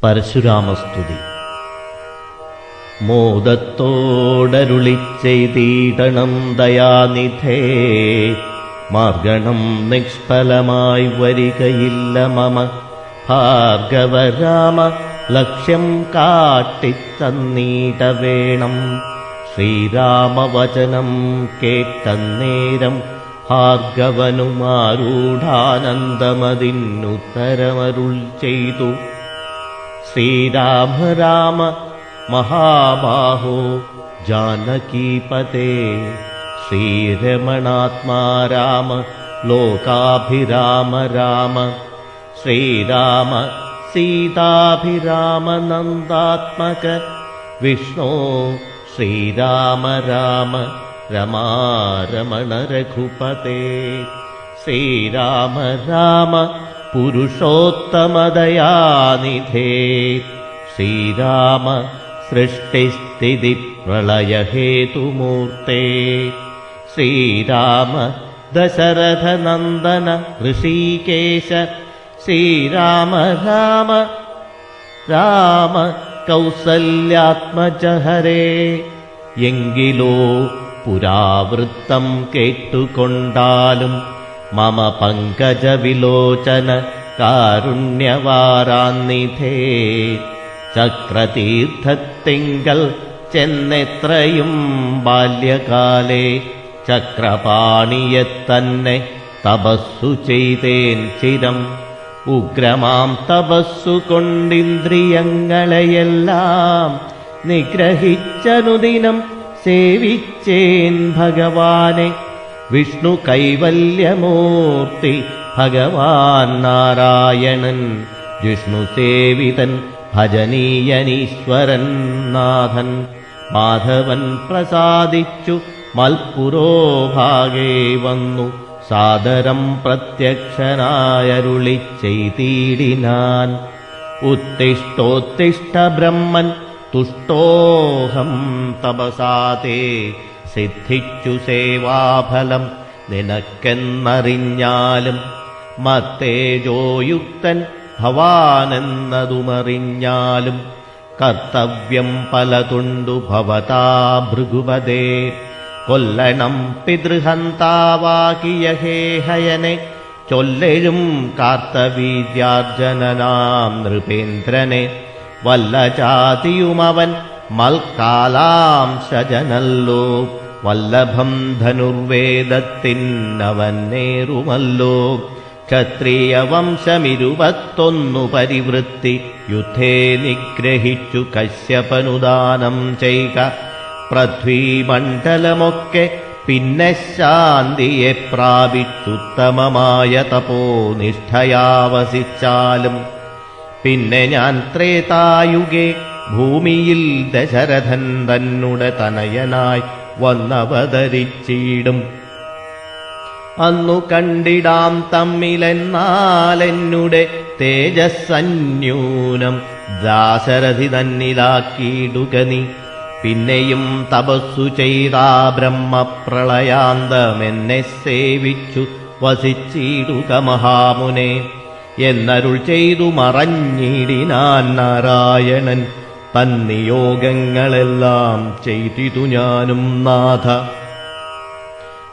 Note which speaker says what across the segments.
Speaker 1: പരശുരാമസ്തുതി. മോദത്തോടരുളിച്ചെയ്തീടണം ദയാനിധേ, മാർഗണം നിഷ്ഫലമായി വരികയില്ല മമ. ഭാർഗവരാമ ലക്ഷ്യം കാട്ടിത്തന്നീട വേണം. ശ്രീരാമവചനം കേട്ടന്നേരം ഭാർഗവനുമാരൂഢാനന്ദമതിന്നുത്തരമരുൾ ചെയ്തു. ശ്രീരാമ രാമ മഹാബാഹോ ജാനകീപതേ, ശ്രീരമണാത്മാ രാമ ലോകാഭിരാമ രാമ. ശ്രീരാമ സീതാഭിരാമ നന്ദാത്മക വിഷ്ണോ, ശ്രീരാമ രാമ രമാരമണ രഘുപതേ. ശ്രീരാമ രാമ പുരുഷോത്തമദയാനിധേ, ശ്രീരാമ സൃഷ്ടിസ്ഥിതി പ്രളയഹേതുമൂർത്തേ. ശ്രീരാമ ദശരഥനന്ദന ഋഷീകേശ, ശ്രീരാമ രാമ രാമ കൗസല്യാത്മജ ഹരേ. എങ്കിലോ പുരാവൃത്തം കേട്ടുകൊണ്ടാലും മമ പങ്കജവിലോചന കാരുണ്യവാരാന്നിധേ. ചക്രതീർത്ഥത്തിങ്കൽ ചെന്നെത്രയും ബാല്യകാലേ, ചക്രപാണിയെത്തന്നെ തപസ്സു ചെയ്തേൻ ചിരം. ഉഗ്രമാം തപസ്സു കൊണ്ടിന്ദ്രിയങ്ങളെയെല്ലാം നിഗ്രഹിച്ചനുദിനം സേവിച്ചേൻ ഭഗവാനെ. വിഷ്ണു കൈവല്യമൂർത്തി ഭഗവാൻ നാരായണൻ, ജിഷ്ണു സേവിതൻ ഭജനീയനീശ്വരൻ നാഥൻ. മാധവൻ പ്രസാദിച്ചു മൽപുരോഭാഗേ വന്നു, സാദരം പ്രത്യക്ഷനായരുളിച്ചെയ്തീടിനാൻ. ഉത്തിഷ്ഠോത്തിഷ്ഠ ബ്രഹ്മൻ തുഷ്ടോഹം തപസാതേ, സിദ്ധിച്ചു സേവാഫലം നിനക്കെന്നറിഞ്ഞാലും. മത്തേജോയുക്തൻ ഭവാനെന്നതുമറിഞ്ഞാലും, കർത്തവ്യം പലതുണ്ടു ഭവതാ ഭൃഗുപദേ. കൊല്ലണം പിതൃഹന്താവാകിയ ഹേഹയനെ, ചൊല്ലെഴും കാർത്തവീര്യാർജനനാം നൃപേന്ദ്രനെ. വല്ല ജാതിയുമവൻ മൽക്കാലാംശജനല്ലോ, വല്ലഭം ധനുർവേദത്തിനവന്നേറുമല്ലോ. ക്ഷത്രിയ വംശമിരുപത്തൊന്നു പരിവൃത്തി, യുദ്ധേ നിഗ്രഹിച്ചു കശ്യപനുദാനം ചെയ്ക. പൃഥ്വീമണ്ഡലമൊക്കെ പിന്നെ ശാന്തിയെ പ്രാപിച്ചുത്തമമായ തപോനിഷ്ഠയാവസിച്ചാലും. പിന്നെ ഞാൻ ത്രേതായുഗേ ഭൂമിയിൽ ദശരഥൻ തന്നുടെ തനയനായി വന്നവതരിച്ചിടും. അന്നു കണ്ടിടാം തമ്മിലെന്നാലെന്നുടെ തേജസ്സന്യൂനം ദാശരഥി തന്നിലാക്കിയിടുക നീ. പിന്നെയും തപസ്സു ചെയ്താ ബ്രഹ്മപ്രളയാന്തമെന്നെ സേവിച്ചു വസിച്ചിടുക മഹാമുനെ എന്നരുൾ ചെയ്തു മറഞ്ഞിടിനാൻ നാരായണൻ. തന്നിയോഗങ്ങളെല്ലാം ചെയ്തിതു ഞാനും നാഥ.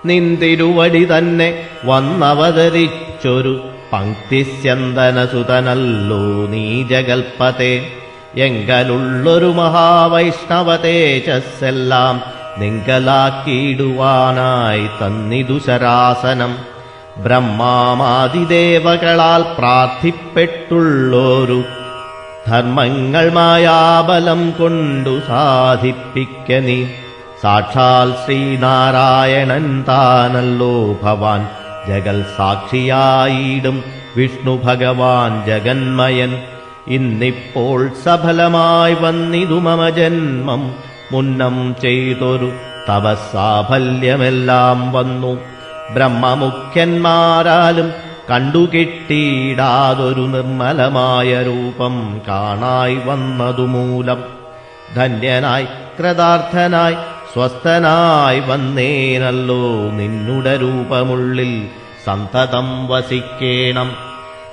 Speaker 1: നിന്തിരുവടി തന്നെ വന്നവതരിച്ചൊരു പങ്ക്തിസ്യന്തനസുതനല്ലോ നീ ജഗൽപതേ. എങ്കലുള്ളൊരു മഹാവൈഷ്ണവ തേജസ്സെല്ലാം നിങ്കലാക്കിയിടുവാനായി തന്നിതു ശരാസനം. ബ്രഹ്മാദിദേവകളാൽ പ്രാർത്ഥിപ്പെട്ടുള്ളൊരു ധർമ്മങ്ങൾ മായാബലം കൊണ്ടു സാധിപ്പിക്ക നീ. സാക്ഷാൽ ശ്രീനാരായണൻ താനല്ലോ ഭവാൻ, ജഗൽ സാക്ഷിയായിടും വിഷ്ണു ഭഗവാൻ ജഗന്മയൻ. ഇന്നിപ്പോൾ സഫലമായി വന്നിതു മമ ജന്മം, മുന്നം ചെയ്തൊരു തപസ്സാഫല്യമെല്ലാം വന്നു. ബ്രഹ്മമുഖ്യന്മാരാലും കണ്ടുകിട്ടിയിടാതൊരു നിർമ്മലമായ രൂപം കാണായി വന്നതുമൂലം. ധന്യനായി കൃതാർത്ഥനായി സ്വസ്ഥനായി വന്നേനല്ലോ നിന്നുടെ രൂപമുള്ളിൽ സന്തതം വസിക്കേണം.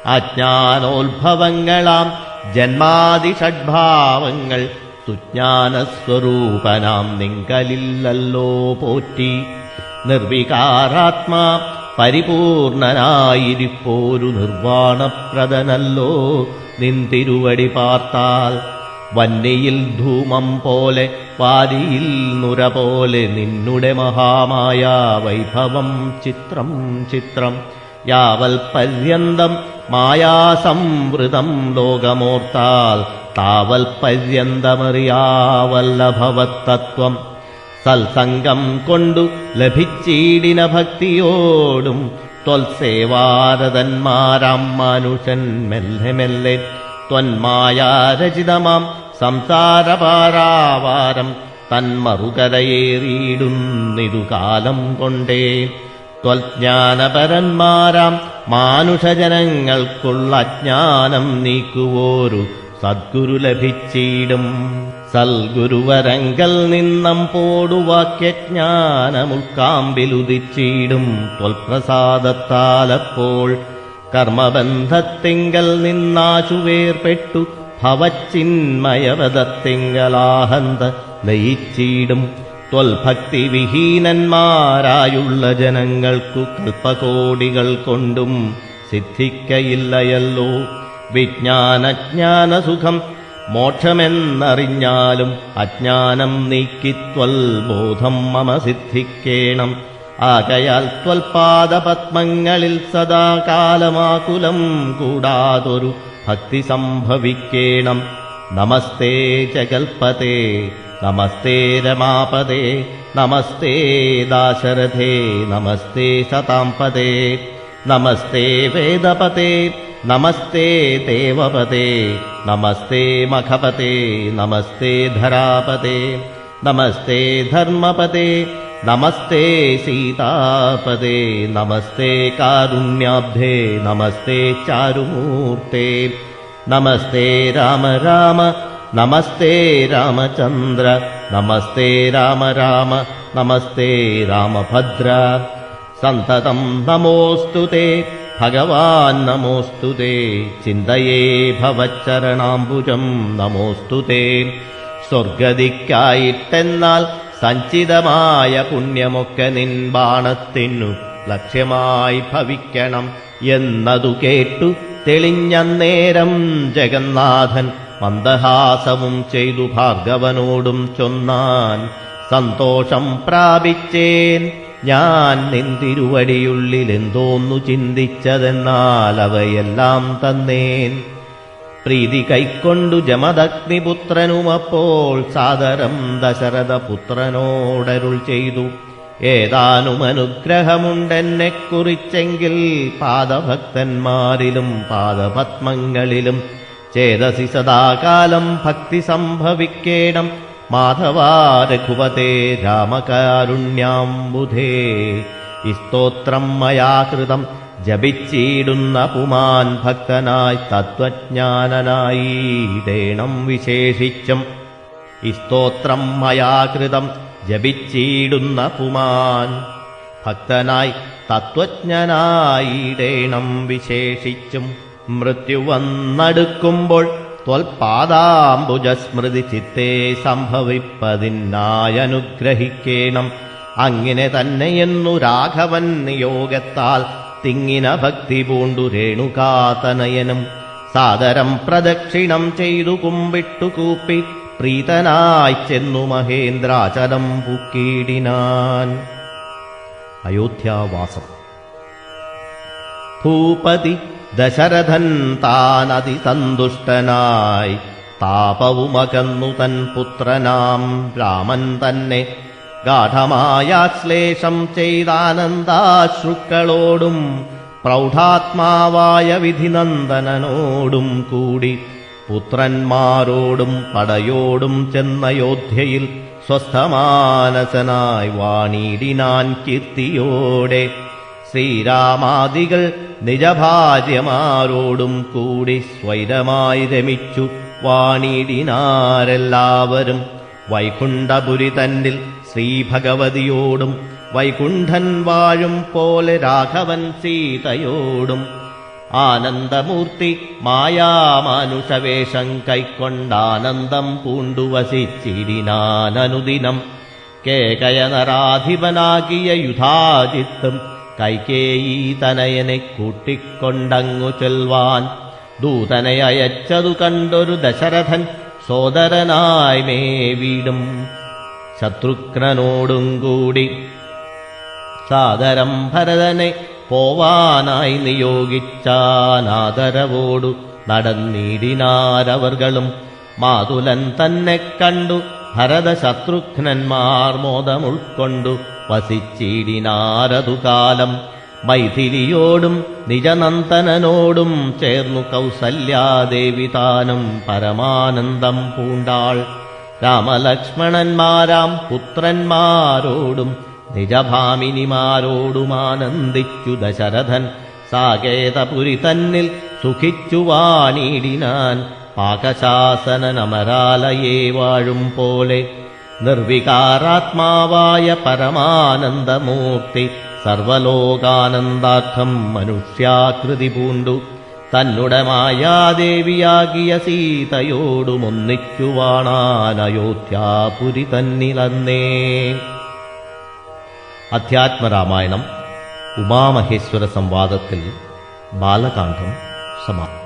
Speaker 1: അജ്ഞാനോത്ഭവങ്ങളാം ജന്മാദിഷഡ്ഭാവങ്ങൾ സുജ്ഞാനസ്വരൂപനാം നിങ്കലില്ലല്ലോ പോറ്റി. നിർവികാരാത്മാ പരിപൂർണനായിരിപ്പോരു നിർവാണപ്രദനല്ലോ നിന്തിരുവടി പാർത്താൽ. വന്നിയിൽ ധൂമം പോലെ വാരിയിൽ നുര പോലെ നിന്നുടെ മഹാമായ വൈഭവം ചിത്രം ചിത്രം. യാവൽ പര്യന്തം മായാസംവൃതം ലോകമോർത്താൽ താവൽ പര്യന്തമറിയാവല്ലഭവത്തത്വം. സത്സംഗം കൊണ്ടു ലഭിച്ചീടിന ഭക്തിയോടും ത്വൽസേവാരതന്മാരാം മനുഷ്യൻ മെല്ലെ മെല്ലെ ത്വന്മായാരചിതമാം സംസാരപാരാവാരം തന്മറുകരയേറിയിടുന്നിതു കാലം കൊണ്ടേ. ത്വൽജ്ഞാനപരന്മാരാം മാനുഷജനങ്ങൾക്കുള്ള അജ്ഞാനം നീക്കുവോരു സദ്ഗുരു ലഭിച്ചിടും. സൽഗുരുവരങ്കൽ നിന്നം പോടുവാക്യജ്ഞാനമുൾക്കാമ്പിലുദിച്ചിടും ത്വൽപ്രസാദത്താലപ്പോൾ. കർമ്മബന്ധത്തിങ്കൽ നിന്നാശുവേർപ്പെട്ടു ഭവച്ചിന്മയവദത്തിങ്കലാഹന്ത ലയിച്ചിടും. ത്വൽഭക്തിവിഹീനന്മാരായുള്ള ജനങ്ങൾക്കു കൽപ്പകോടികൾ കൊണ്ടും സിദ്ധിക്കയില്ലയല്ലോ വിജ്ഞാനജ്ഞാനസുഖം. മോക്ഷമെന്നറിഞ്ഞാലും അജ്ഞാനം നീക്കിത്വൽ ബോധം മമ സിദ്ധിക്കേണം. ആകയാൽ ത്വൽപാദപത്മങ്ങളിൽ സദാകാലമാകുലം കൂടാതൊരു ഭക്തി സംഭവിക്കേണം. നമസ്തേ ജഗൽപതേ നമസ്തേ രമാപദേ നമസ്തേ ദാശരഥേ നമസ്തേ സതാംപദേ നമസ്തേ വേദപതേ നമസ്തേ ദേവപതേ നമസ്തേ മഖപതേ നമസ്തേ ധരാപതേ നമസ്തേ ധർമ്മപതേ നമസ്തേ സീതാപതേ നമസ്തേ കാരുണ്യാബ്ധേ നമസ്തേ ചാരുമൂർത്തേ നമസ്തേ രാമ രാമ നമസ്തേ രാമചന്ദ്ര നമസ്തേ രാമ രാമ നമസ്തേ രാമഭദ്ര. സന്തതം നമോസ്തുതേ ഭഗവാൻ നമോസ്തുതേ ചിന്തയേ ഭവച്ചരണാംബുജം നമോസ്തുതേ. സ്വർഗദിക്കായിട്ടെന്നാൽ സഞ്ചിതമായ പുണ്യമൊക്കെ നിൻ ബാണത്തിനു ലക്ഷ്യമായി ഭവിക്കണം എന്നതു കേട്ടു തെളിഞ്ഞന്നേരം ജഗന്നാഥൻ മന്ദഹാസവും ചെയ്തു ഭാർഗവനോടും ചൊന്നാൻ. സന്തോഷം പ്രാപിച്ചേൻ ഞാൻ നിന്തിരുവടിയുള്ളിലെന്തോന്നു ചിന്തിച്ചതെന്നാൽ അവയെല്ലാം തന്നേൻ. പ്രീതി കൈക്കൊണ്ടു ജമദഗ്നിപുത്രനുമപ്പോൾ സാദരം ദശരഥപുത്രനോടരുൾ ചെയ്തു. ഏതാനുമനുഗ്രഹമുണ്ടെന്നെക്കുറിച്ചെങ്കിൽ പാദഭക്തന്മാരിലും പാദപത്മങ്ങളിലും ചേതസി സദാകാലം ഭക്തി സംഭവിക്കേണം. മാധവാ രഘുപതേ രാമകാരുണ്യാംബുധേ. ഈ സ്തോത്രം മയാ കൃതം ജപിച്ചിടുന്ന പുമാൻ ഭക്തനായി തത്വജ്ഞാനനായിടേണം വിശേഷിച്ചും. ഈ സ്തോത്രം മയാ കൃതം ജപിച്ചിടുന്ന പുമാൻ ഭക്തനായി തത്വജ്ഞനായിടേണം വിശേഷിച്ചും. മൃത്യു വന്നടുക്കുമ്പോൾ ത്വൽപാദാംബുജസ്മൃതി ചിത്തേ സംഭവിപ്പതിനായനുഗ്രഹിക്കേണം. അങ്ങനെ തന്നെയെന്നു രാഘവൻ നിയോഗത്താൽ തിങ്ങിന ഭക്തി പൂണ്ടു രേണുകാതനയനും സാദരം പ്രദക്ഷിണം ചെയ്തു കുമ്പിട്ടു കൂപ്പി പ്രീതനായി ചെന്നു മഹേന്ദ്രാചലം പൂക്കിയിടിനാൻ. അയോധ്യാവാസം. ഭൂപതി ദശരഥൻ താനതിസന്തുഷ്ടനായി താപവുമകന്നു തൻ പുത്രനാം രാമൻ തന്നെ ഗാഠമായാശ്ലേഷം ചെയ്താനന്ദാശ്രുക്കളോടും പ്രൗഢാത്മാവായ വിധിനന്ദനനോടും കൂടി പുത്രന്മാരോടും പടയോടും ചെന്നയോധ്യയിൽ സ്വസ്ഥമാനസനായി വാണിടിനാൻ കീർത്തിയോടെ. ശ്രീരാമാദികൾ നിജഭാര്യമാരോടും കൂടി സ്വൈരമായി രമിച്ചു വാണിടിനാരെല്ലാവരും. വൈകുണ്ഠപുരി തന്നിൽ ശ്രീഭഗവതിയോടും വൈകുണ്ഠൻ വാഴും പോലെ രാഘവൻ സീതയോടും ആനന്ദമൂർത്തി മായാമാനുഷവേഷം കൈക്കൊണ്ടാനന്ദം പൂണ്ടു വസിച്ചിടിനാനനുദിനം. കേകയനരാധിപനാകിയ യുധാജിത്തും കൈകേയീ തനയനെ കൂട്ടിക്കൊണ്ടങ്ങു ചെൽവാൻ ദൂതനെ അയച്ചതു കണ്ടൊരു ദശരഥൻ സോദരനായി മേവിടും. ശത്രുഘ്നനോടും കൂടി സാദരം ഭരതനെ പോവാനായി നിയോഗിച്ചാനാദരവോടു നടന്നിടിനാരവർകളും. മാതുലൻ തന്നെ കണ്ടു ഭരതശത്രുഘ്നന്മാർ മോദമുൾക്കൊണ്ടു വസിച്ചിടിനാരതുകാലം. മൈഥിലിയോടും നിജനന്ദനോടും ചേർന്നു കൗസല്യാദേവി താനും പരമാനന്ദം പൂണ്ടാൾ. രാമലക്ഷ്മണന്മാരാം പുത്രന്മാരോടും നിജഭാമിനിമാരോടുമാനന്ദിച്ചു ദശരഥൻ. സാകേതപുരി തന്നിൽ സുഖിച്ചു വാണിടിനാൻ പാകശാസനമരാലയേ വാഴും പോലെ. നിർവികാരാത്മാവായ പരമാനന്ദമൂർത്തി സർവലോകാനന്ദാർത്ഥം മനുഷ്യാകൃതി പൂണ്ടു തന്നുടെ മായാദേവിയാകിയ സീതയോടുമൊന്നിച്ചു വാണാൻ അയോധ്യാപുരി തന്നിലന്നേ. അധ്യാത്മരാമായണം ഉമാമഹേശ്വര സംവാദത്തിൽ ബാലകാന്ഡം സമാപ്തം.